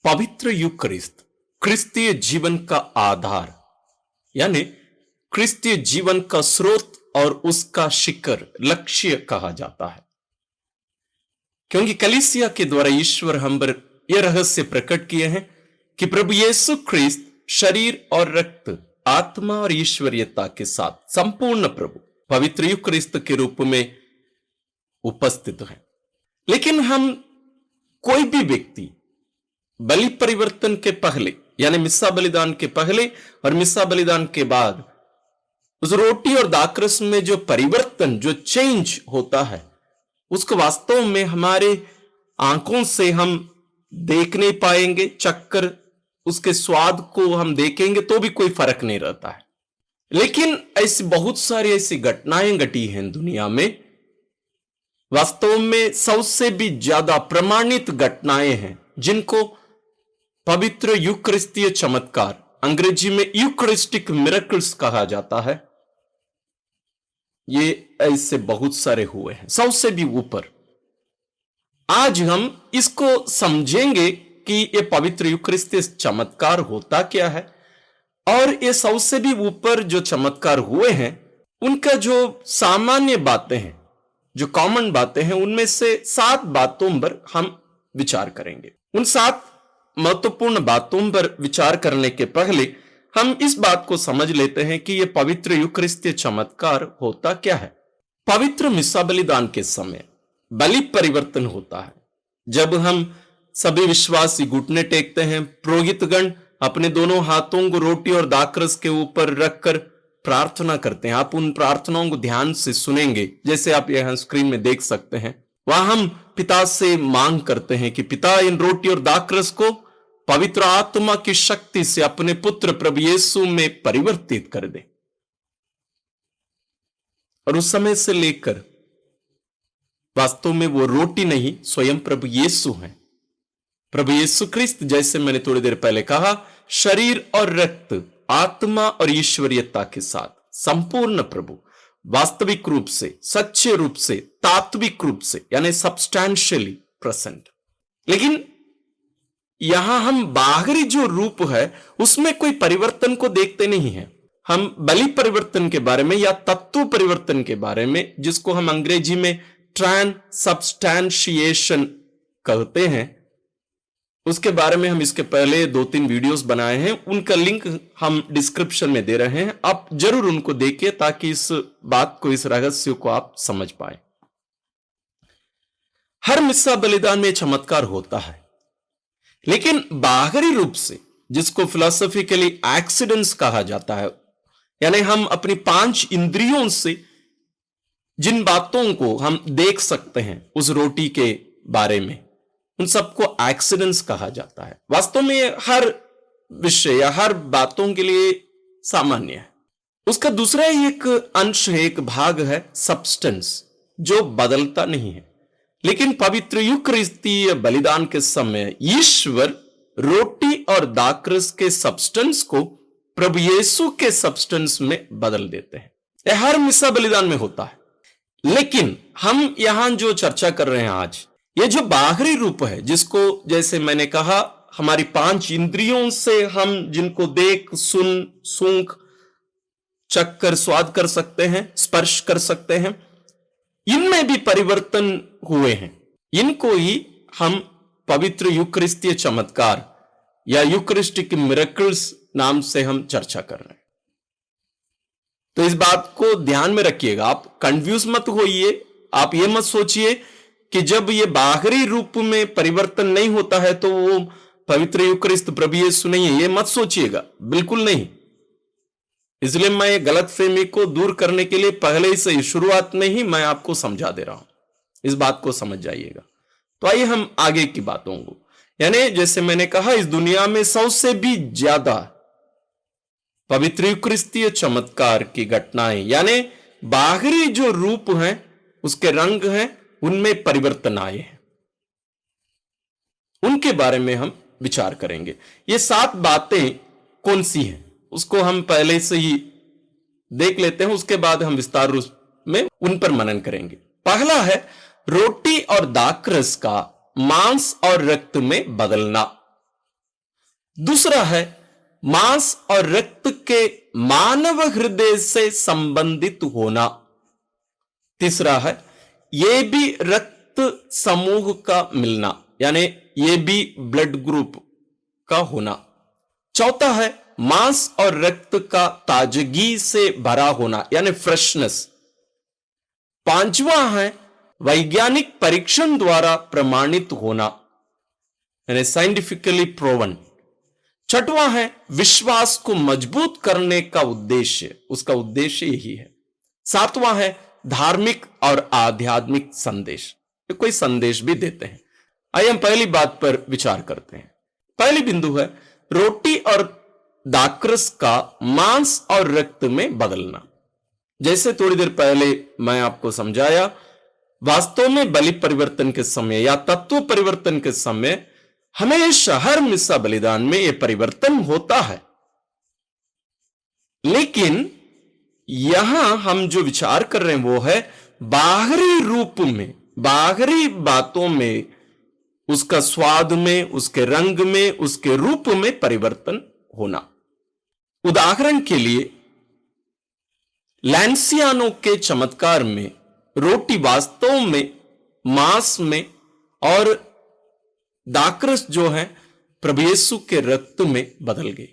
पवित्र यूकरिस्त क्रिस्तीय जीवन का आधार यानी क्रिस्तीय जीवन का स्रोत और उसका शिखर लक्ष्य कहा जाता है, क्योंकि कलीसिया के द्वारा ईश्वर हम पर यह रहस्य प्रकट किए हैं कि प्रभु यीशु ख्रिस्त शरीर और रक्त, आत्मा और ईश्वरीयता के साथ संपूर्ण प्रभु पवित्र यूकरिस्त के रूप में उपस्थित है। लेकिन हम कोई भी व्यक्ति बलि परिवर्तन के पहले यानी मिस्सा बलिदान के पहले और मिस्सा बलिदान के बाद उस रोटी और दाखरस में जो परिवर्तन, जो चेंज होता है, उसको वास्तव में हमारे आंखों से हम देख नहीं पाएंगे, चक्कर उसके स्वाद को हम देखेंगे तो भी कोई फर्क नहीं रहता है। लेकिन ऐसी बहुत सारी ऐसी घटनाएं घटी हैं दुनिया में, वास्तव में सबसे भी ज्यादा प्रमाणित घटनाएं हैं जिनको पवित्र यूकरिस्तीय चमत्कार, अंग्रेजी में यूकरिस्टिक मिरेकल्स कहा जाता है। ये ऐसे बहुत सारे हुए हैं, सबसे भी ऊपर। आज हम इसको समझेंगे कि ये पवित्र यूकरिस्तीय चमत्कार होता क्या है और ये सबसे भी ऊपर जो चमत्कार हुए हैं उनका जो सामान्य बातें हैं, जो कॉमन बातें हैं, उनमें से 7 बातों पर हम विचार करेंगे। उन 7 महत्वपूर्ण बातों पर विचार करने के पहले हम इस बात को समझ लेते हैं कि यह पवित्र यूकरिस्तीय चमत्कार होता क्या है। पवित्र मिस्सा बलिदान के समय बलि परिवर्तन होता है। जब हम सभी विश्वासी घुटने टेकते हैं, पुरोहितगण अपने दोनों हाथों को रोटी और दाखरस के ऊपर रखकर प्रार्थना करते हैं। आप उन प्रार्थनाओं को ध्यान से सुनेंगे, जैसे आप यहां स्क्रीन में देख सकते हैं। वहां हम पिता से मांग करते हैं कि पिता इन रोटी और दाखरस को पवित्र आत्मा की शक्ति से अपने पुत्र प्रभु यीशु में परिवर्तित कर दे। और उस समय से लेकर वास्तव में वो रोटी नहीं, स्वयं प्रभु यीशु हैं। प्रभु यीशु ख्रिस्त, जैसे मैंने थोड़ी देर पहले कहा, शरीर और रक्त, आत्मा और ईश्वरीयता के साथ संपूर्ण प्रभु, वास्तविक रूप से, सच्चे रूप से, तात्विक रूप से यानी सब्सटैंशियली प्रेजेंट। लेकिन यहां हम बाहरी जो रूप है उसमें कोई परिवर्तन को देखते नहीं हैं। हम बलि परिवर्तन के बारे में या तत्व परिवर्तन के बारे में, जिसको हम अंग्रेजी में ट्रांसब्स्टैंशिएशन कहते हैं, उसके बारे में हम इसके पहले 2-3 वीडियोस बनाए हैं। उनका लिंक हम डिस्क्रिप्शन में दे रहे हैं, आप जरूर उनको देखिए ताकि इस बात को, इस रहस्य को आप समझ पाए। हर मिस्सा बलिदान में चमत्कार होता है, लेकिन बाहरी रूप से, जिसको फिलोसॉफिकली एक्सीडेंट्स कहा जाता है, यानी हम अपनी 5 इंद्रियों से जिन बातों को हम देख सकते हैं उस रोटी के बारे में, उन सबको एक्सीडेंट्स कहा जाता है। वास्तव में हर विषय या हर बातों के लिए सामान्य है। उसका दूसरा एक अंश है, एक भाग है सब्सटेंस, जो बदलता नहीं है। लेकिन पवित्र यूकरिस्तीय बलिदान के समय ईश्वर रोटी और दाखरस के सब्सटेंस को प्रभु यीशु के सब्सटेंस में बदल देते हैं। यह हर मिस्सा बलिदान में होता है। लेकिन हम यहां जो चर्चा कर रहे हैं आज, ये जो बाहरी रूप है, जिसको, जैसे मैंने कहा, हमारी 5 इंद्रियों से हम जिनको देख, सुन, सूंघ, चखकर स्वाद कर सकते हैं, स्पर्श कर सकते हैं, इनमें भी परिवर्तन हुए हैं। इनको ही हम पवित्र यूकरिस्तीय चमत्कार या यूकरिस्टिक मिरेकल्स नाम से हम चर्चा कर रहे हैं। तो इस बात को ध्यान में रखिएगा, आप कंफ्यूज मत होइए। आप ये मत सोचिए कि जब ये बाहरी रूप में परिवर्तन नहीं होता है तो वो पवित्र यूकरिस्त प्रभु यीशु नहीं है, ये मत सोचिएगा, बिल्कुल नहीं। इसलिए मैं ये गलतफहमी को दूर करने के लिए पहले से ही, शुरुआत में ही मैं आपको समझा दे रहा हूं, इस बात को समझ जाइएगा। तो आइए हम आगे की बातों को, यानी जैसे मैंने कहा, इस दुनिया में सबसे भी ज्यादा पवित्र यूकरिस्तीय चमत्कार की घटनाएं, यानी बाहरी जो रूप हैं, उसके रंग हैं, उनमें परिवर्तन आए हैं, उनके बारे में हम विचार करेंगे। ये 7 बातें कौन सी हैं उसको हम पहले से ही देख लेते हैं, उसके बाद हम विस्तार रूप में उन पर मनन करेंगे। पहला है रोटी और दाखरस का मांस और रक्त में बदलना। दूसरा है मांस और रक्त के मानव हृदय से संबंधित होना। तीसरा है ये भी रक्त समूह का मिलना, यानी ये भी ब्लड ग्रुप का होना। चौथा है मांस और रक्त का ताजगी से भरा होना, यानी फ्रेशनेस। पांचवा है वैज्ञानिक परीक्षण द्वारा प्रमाणित होना, यानी साइंटिफिकली प्रूवन। छठवां है विश्वास को मजबूत करने का उद्देश्य, उसका उद्देश्य यही है। सातवां है धार्मिक और आध्यात्मिक संदेश, ये कोई संदेश भी देते हैं। आइए हम पहली बात पर विचार करते हैं। पहली बिंदु है रोटी और दाखरस का मांस और रक्त में बदलना। जैसे थोड़ी देर पहले मैं आपको समझाया, वास्तव में बलि परिवर्तन के समय या तत्व परिवर्तन के समय हमेशा हर मिस्सा बलिदान में यह परिवर्तन होता है। लेकिन यहां हम जो विचार कर रहे हैं वो है बाहरी रूप में, बाहरी बातों में, उसका स्वाद में, उसके रंग में, उसके रूप में परिवर्तन होना। उदाहरण के लिए लैंसियानो के चमत्कार में रोटी वास्तव में मांस में और दाखरस जो है प्रभु यीशु के रक्त में बदल गई।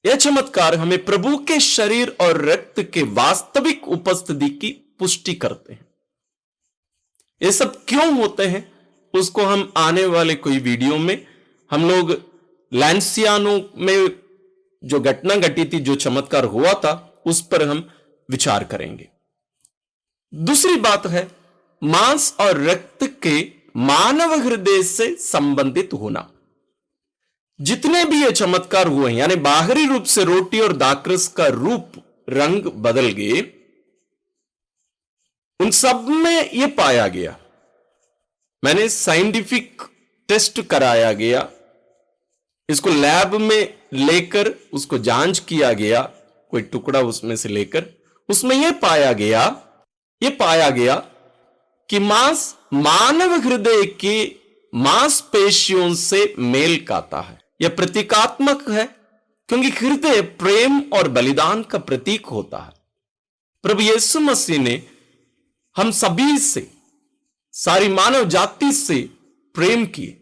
यह चमत्कार हमें प्रभु के शरीर और रक्त के वास्तविक उपस्थिति की पुष्टि करते हैं। ये सब क्यों होते हैं उसको हम आने वाले कोई वीडियो में, हम लोग लैंसियानो में जो घटना घटी थी, जो चमत्कार हुआ था, उस पर हम विचार करेंगे। दूसरी बात है मांस और रक्त के मानव हृदय से संबंधित होना। जितने भी ये चमत्कार हुए हैं, यानी बाहरी रूप से रोटी और दाखरस का रूप रंग बदल गए, उन सब में यह पाया गया, मैंने साइंटिफिक टेस्ट कराया गया, इसको लैब में लेकर उसको जांच किया गया, कोई टुकड़ा उसमें से लेकर, उसमें यह पाया गया कि मांस मानव हृदय के मांसपेशियों से मेल खाता है। यह प्रतीकात्मक है क्योंकि हृदय प्रेम और बलिदान का प्रतीक होता है। प्रभु यीशु मसीह ने हम सभी से, सारी मानव जाति से प्रेम किए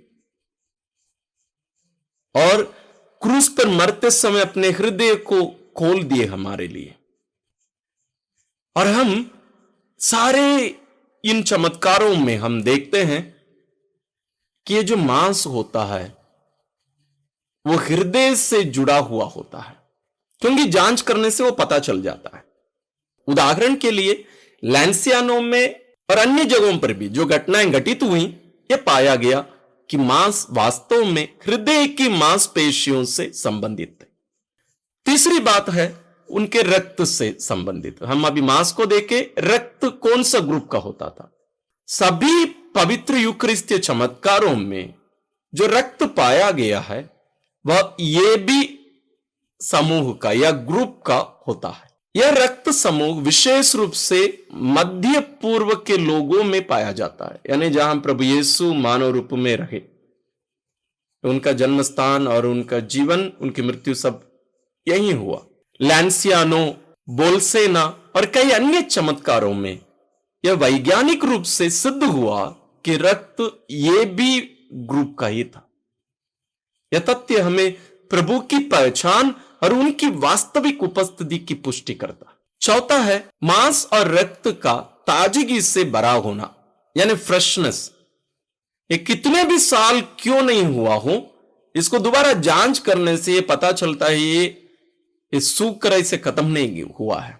और क्रूस पर मरते समय अपने हृदय को खोल दिए हमारे लिए। और हम सारे इन चमत्कारों में हम देखते हैं कि ये जो मांस होता है वो हृदय से जुड़ा हुआ होता है, क्योंकि जांच करने से वो पता चल जाता है। उदाहरण के लिए लैंसियानो में और अन्य जगहों पर भी जो घटनाएं घटित हुई, यह पाया गया कि मांस वास्तव में हृदय की मांसपेशियों से संबंधित है। तीसरी बात है उनके रक्त से संबंधित। हम अभी मांस को देखे, रक्त कौन सा ग्रुप का होता था? सभी पवित्र यूकरिस्तीय चमत्कारों में जो रक्त पाया गया है वह ये भी समूह का या ग्रुप का होता है। यह रक्त समूह विशेष रूप से मध्य पूर्व के लोगों में पाया जाता है, यानी जहां प्रभु यीशु मानव रूप में रहे, उनका जन्म स्थान और उनका जीवन, उनकी मृत्यु सब यही हुआ। लैंसियानो, बोल्सेना और कई अन्य चमत्कारों में यह वैज्ञानिक रूप से सिद्ध हुआ कि रक्त ये भी ग्रुप का ही था। यह तथ्य हमें प्रभु की पहचान और उनकी वास्तविक उपस्थिति की पुष्टि करता है। चौथा है मांस और रक्त का ताजगी से भरा होना, यानी फ्रेशनेस। ये कितने भी साल क्यों नहीं हुआ हो, इसको दोबारा जांच करने से ये पता चलता है ये सूख कर ऐसे खत्म नहीं हुआ है,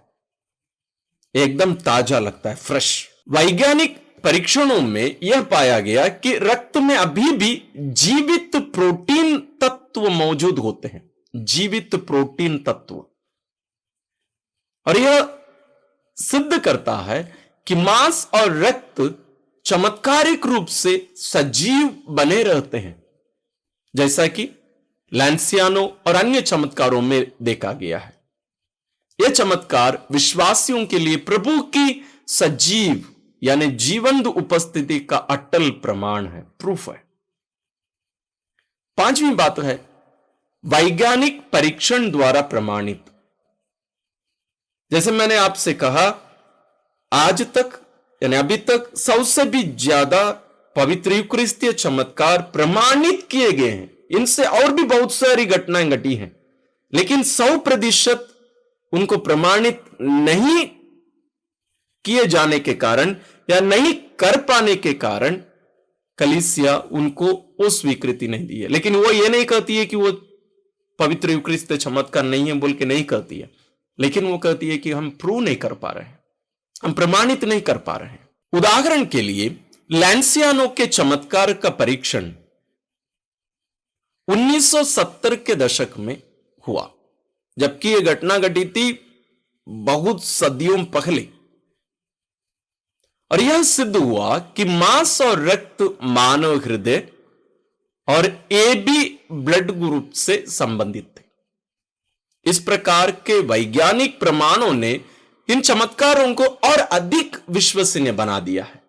एकदम ताजा लगता है, फ्रेश। वैज्ञानिक परीक्षणों में यह पाया गया कि रक्त में अभी भी जीवित प्रोटीन तत्व मौजूद होते हैं, जीवित प्रोटीन तत्व। और यह सिद्ध करता है कि मांस और रक्त चमत्कारिक रूप से सजीव बने रहते हैं, जैसा कि लैंसियानो और अन्य चमत्कारों में देखा गया है। यह चमत्कार विश्वासियों के लिए प्रभु की सजीव यानी जीवंत उपस्थिति का अटल प्रमाण है, प्रूफ है। पांचवी बात है वैज्ञानिक परीक्षण द्वारा प्रमाणित। जैसे मैंने आपसे कहा, आज तक यानी अभी तक सबसे भी ज्यादा पवित्र यूकरिस्तीय चमत्कार प्रमाणित किए गए हैं। इनसे और भी बहुत सारी घटनाएं घटी हैं, लेकिन 100% उनको प्रमाणित नहीं किए जाने के कारण या नहीं कर पाने के कारण कलीसिया उनको वो स्वीकृति नहीं दी है। लेकिन वो ये नहीं कहती है कि वो पवित्र यूकरिस्तीय चमत्कार नहीं है बोल के नहीं कहती है, लेकिन वो कहती है कि हम प्रूव नहीं कर पा रहे हैं, हम प्रमाणित नहीं कर पा रहे हैं। उदाहरण के लिए लैंसियानो के चमत्कार का परीक्षण 1970 के दशक में हुआ, जबकि यह घटना घटी थी बहुत सदियों पहले। और यह सिद्ध हुआ कि मांस और रक्त मानव हृदय और AB ब्लड ग्रुप से संबंधित थे। इस प्रकार के वैज्ञानिक प्रमाणों ने इन चमत्कारों को और अधिक विश्वसनीय बना दिया है,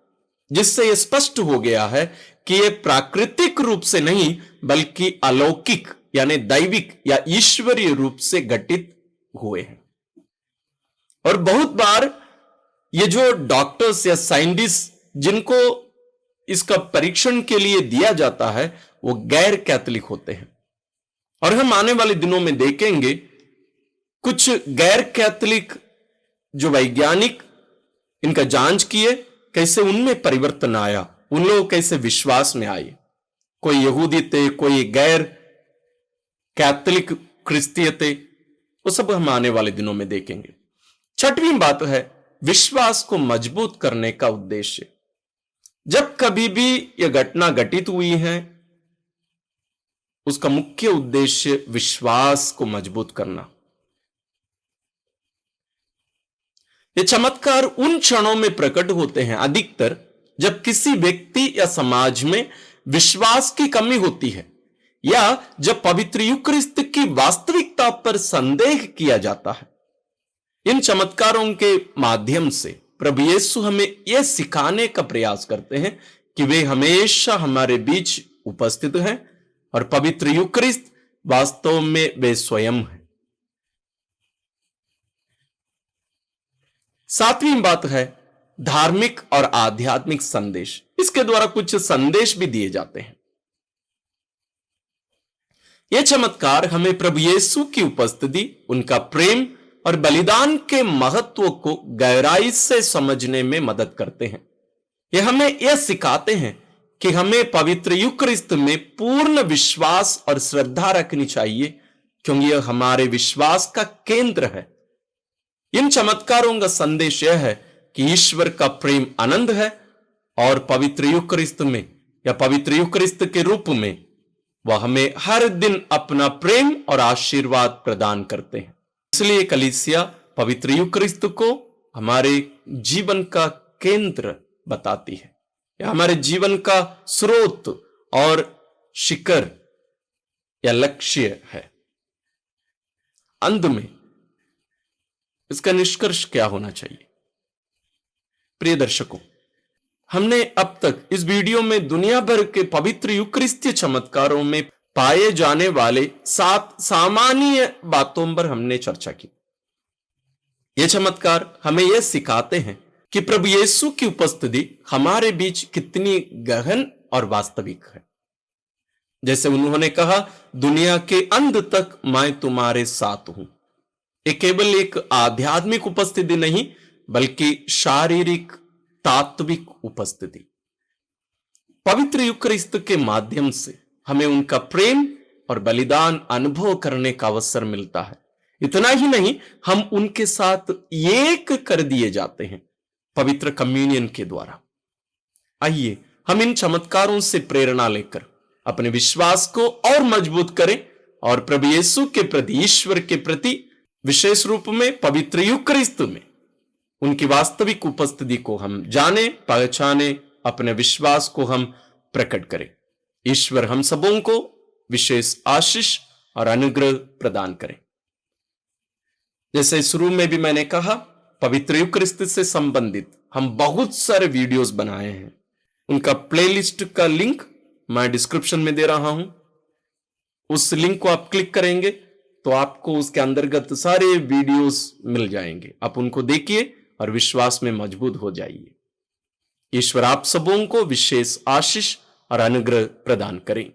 जिससे यह स्पष्ट हो गया है कि यह प्राकृतिक रूप से नहीं बल्कि अलौकिक यानी दैविक या ईश्वरीय रूप से घटित हुए हैं। और बहुत बार ये जो डॉक्टर्स या साइंटिस्ट जिनको इसका परीक्षण के लिए दिया जाता है वो गैर कैथोलिक होते हैं। और हम आने वाले दिनों में देखेंगे कुछ गैर कैथोलिक जो वैज्ञानिक इनका जांच किए, कैसे उनमें परिवर्तन आया, उन लोग कैसे विश्वास में आए। कोई यहूदी थे, कोई गैर कैथोलिक क्रिस्तीय थे, वो सब हम आने वाले दिनों में देखेंगे। छठवीं बात है विश्वास को मजबूत करने का उद्देश्य। जब कभी भी यह घटना घटित हुई है, उसका मुख्य उद्देश्य विश्वास को मजबूत करना। ये चमत्कार उन क्षणों में प्रकट होते हैं अधिकतर जब किसी व्यक्ति या समाज में विश्वास की कमी होती है या जब पवित्र यूकरिस्त की वास्तविकता पर संदेह किया जाता है। इन चमत्कारों के माध्यम से प्रभु यीशु हमें यह सिखाने का प्रयास करते हैं कि वे हमेशा हमारे बीच उपस्थित हैं और पवित्र यूकरिस्त वास्तव में वे स्वयं हैं। सातवीं बात है धार्मिक और आध्यात्मिक संदेश। इसके द्वारा कुछ संदेश भी दिए जाते हैं। यह चमत्कार हमें प्रभु यीशु की उपस्थिति, उनका प्रेम और बलिदान के महत्व को गहराई से समझने में मदद करते हैं। यह हमें यह सिखाते हैं कि हमें पवित्र यूकरिस्त में पूर्ण विश्वास और श्रद्धा रखनी चाहिए, क्योंकि यह हमारे विश्वास का केंद्र है। इन चमत्कारों का संदेश यह है कि ईश्वर का प्रेम आनंद है और पवित्र यूकरिस्त में या पवित्र यूकरिस्त के रूप में वह हमें हर दिन अपना प्रेम और आशीर्वाद प्रदान करते हैं। इसलिए कलीसिया पवित्र यूकरिस्त को हमारे जीवन का केंद्र बताती है, या हमारे जीवन का स्रोत और शिखर या लक्ष्य है। अंत में इसका निष्कर्ष क्या होना चाहिए? प्रिय दर्शकों, हमने अब तक इस वीडियो में दुनिया भर के पवित्र यूकरिस्तीय चमत्कारों में पाए जाने वाले 7 सामान्य बातों पर हमने चर्चा की। ये चमत्कार हमें यह सिखाते हैं कि प्रभु यीशु की उपस्थिति हमारे बीच कितनी गहन और वास्तविक है। जैसे उन्होंने कहा, दुनिया के अंत तक मैं तुम्हारे साथ हूं। ये केवल एक आध्यात्मिक उपस्थिति नहीं बल्कि शारीरिक तात्विक उपस्थिति। पवित्र यूकरिस्त के माध्यम से हमें उनका प्रेम और बलिदान अनुभव करने का अवसर मिलता है। इतना ही नहीं, हम उनके साथ एक कर दिए जाते हैं पवित्र कम्युनियन के द्वारा। आइए हम इन चमत्कारों से प्रेरणा लेकर अपने विश्वास को और मजबूत करें और प्रभु यीशु के प्रति, ईश्वर के प्रति, विशेष रूप में पवित्र यूकरिस्त में उनकी वास्तविक उपस्थिति को हम जाने, पहचाने, अपने विश्वास को हम प्रकट करें। ईश्वर हम सबों को विशेष आशीष और अनुग्रह प्रदान करें। जैसे शुरू में भी मैंने कहा, पवित्र यूकरिस्त से संबंधित हम बहुत सारे वीडियोस बनाए हैं। उनका प्लेलिस्ट का लिंक मैं डिस्क्रिप्शन में दे रहा हूं। उस लिंक को आप क्लिक करेंगे तो आपको उसके अंतर्गत सारे वीडियोस मिल जाएंगे। आप उनको देखिए और विश्वास में मजबूत हो जाइए। ईश्वर आप सबों को विशेष आशीष और अनुग्रह प्रदान करें।